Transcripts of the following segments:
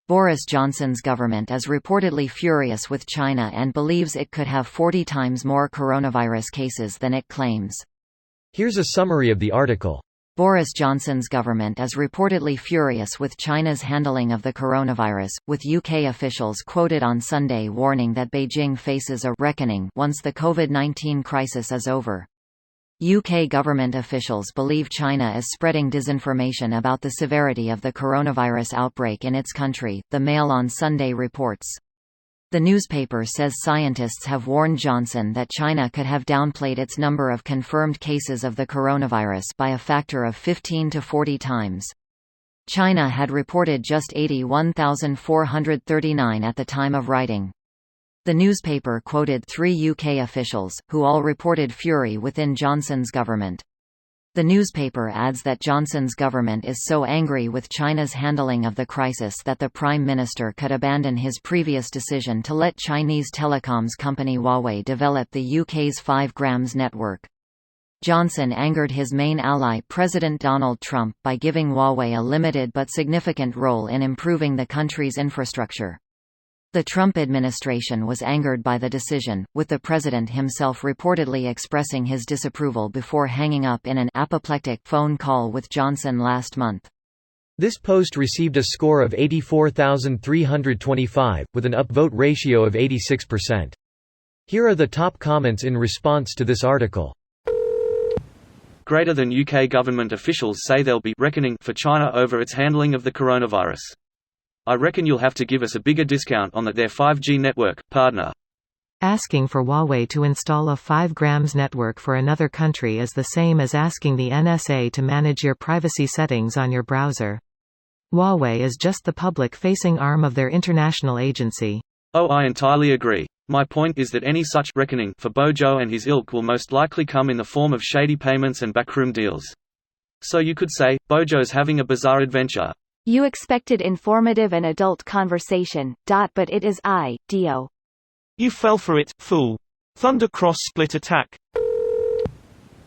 Boris Johnson's government is reportedly furious with China and believes it could have 40 times more coronavirus cases than it claims. Here's a summary of the article. Boris Johnson's government is reportedly furious with China's handling of the coronavirus, with UK officials quoted on Sunday warning that Beijing faces a reckoning once the COVID-19 crisis is over. UK government officials believe China is spreading disinformation about the severity of the coronavirus outbreak in its country, the Mail on Sunday reports. The newspaper says scientists have warned Johnson that China could have downplayed its number of confirmed cases of the coronavirus by a factor of 15 to 40 times. China had reported just 81,439 at the time of writing. The newspaper quoted 3 UK officials, who all reported fury within Johnson's government. The newspaper adds that Johnson's government is so angry with China's handling of the crisis that the Prime Minister could abandon his previous decision to let Chinese telecoms company Huawei develop the UK's 5G network. Johnson angered his main ally President Donald Trump by giving Huawei a limited but significant role in improving the country's infrastructure. The Trump administration was angered by the decision, with the president himself reportedly expressing his disapproval before hanging up in an apoplectic phone call with Johnson last month. This post received a score of 84,325, with an upvote ratio of 86%. Here are the top comments in response to this article. Greater than UK government officials say there'll be reckoning for China over its handling of the coronavirus. I reckon you'll have to give us a bigger discount on their 5G network, partner. Asking for Huawei to install a 5G network for another country is the same as asking the NSA to manage your privacy settings on your browser. Huawei is just the public-facing arm of their international agency. Oh, I entirely agree. My point is that any such reckoning for Bojo and his ilk will most likely come in the form of shady payments and backroom deals. So you could say, Bojo's having a bizarre adventure. You expected informative and adult conversation, but it is I.D.O. You fell for it, fool. Thundercross split attack.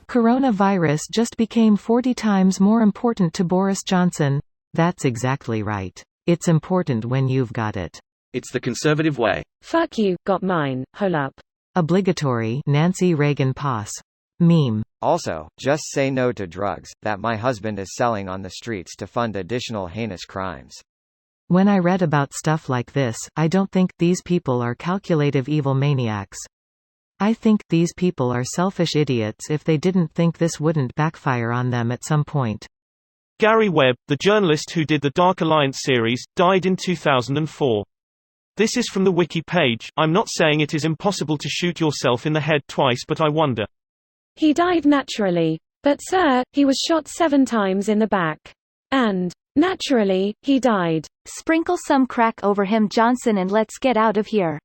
Coronavirus just became 40 times more important to Boris Johnson. That's exactly right. It's important when you've got it. It's the conservative way. Fuck you, got mine, hold up. Obligatory Nancy Reagan Pass. Meme. Also, just say no to drugs that my husband is selling on the streets to fund additional heinous crimes. When I read about stuff like this, I don't think these people are calculative evil maniacs. I think these people are selfish idiots if they didn't think this wouldn't backfire on them at some point. Gary Webb, the journalist who did the Dark Alliance series, died in 2004. This is from the wiki page. I'm not saying it is impossible to shoot yourself in the head twice, but I wonder. He died naturally. But sir, he was shot 7 times in the back. And, naturally, he died. Sprinkle some crack over him, Johnson, and let's get out of here.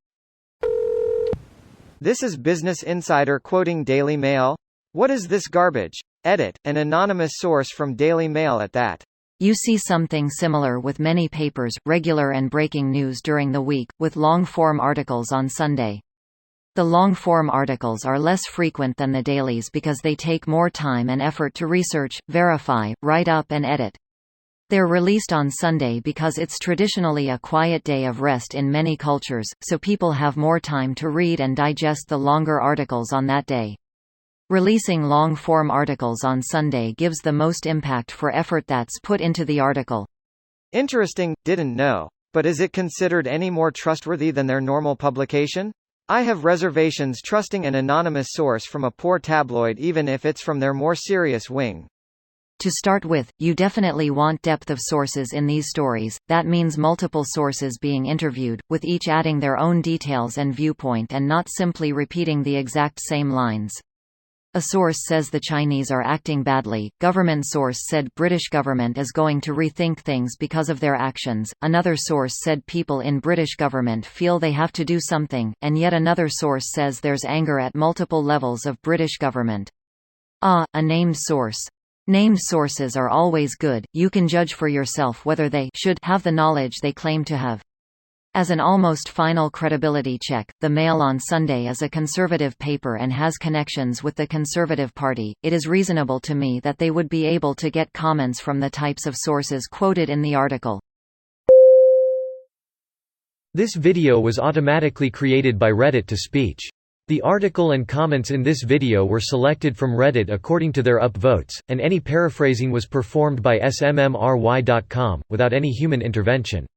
This is Business Insider quoting Daily Mail. What is this garbage? Edit, an anonymous source from Daily Mail at that. You see something similar with many papers, regular and breaking news during the week, with long-form articles on Sunday. The long-form articles are less frequent than the dailies because they take more time and effort to research, verify, write up and edit. They're released on Sunday because it's traditionally a quiet day of rest in many cultures, so people have more time to read and digest the longer articles on that day. Releasing long-form articles on Sunday gives the most impact for effort that's put into the article. Interesting, didn't know. But is it considered any more trustworthy than their normal publication? I have reservations trusting an anonymous source from a poor tabloid even if it's from their more serious wing. To start with, you definitely want depth of sources in these stories. That means multiple sources being interviewed, with each adding their own details and viewpoint and not simply repeating the exact same lines. A source says the Chinese are acting badly, government source said British government is going to rethink things because of their actions, another source said people in British government feel they have to do something, and yet another source says there's anger at multiple levels of British government. A named source. Named sources are always good, you can judge for yourself whether they should have the knowledge they claim to have. As an almost final credibility check, the Mail on Sunday is a conservative paper and has connections with the Conservative Party. It is reasonable to me that they would be able to get comments from the types of sources quoted in the article. This video was automatically created by Reddit to speech. The article and comments in this video were selected from Reddit according to their upvotes, and any paraphrasing was performed by smmry.com, without any human intervention.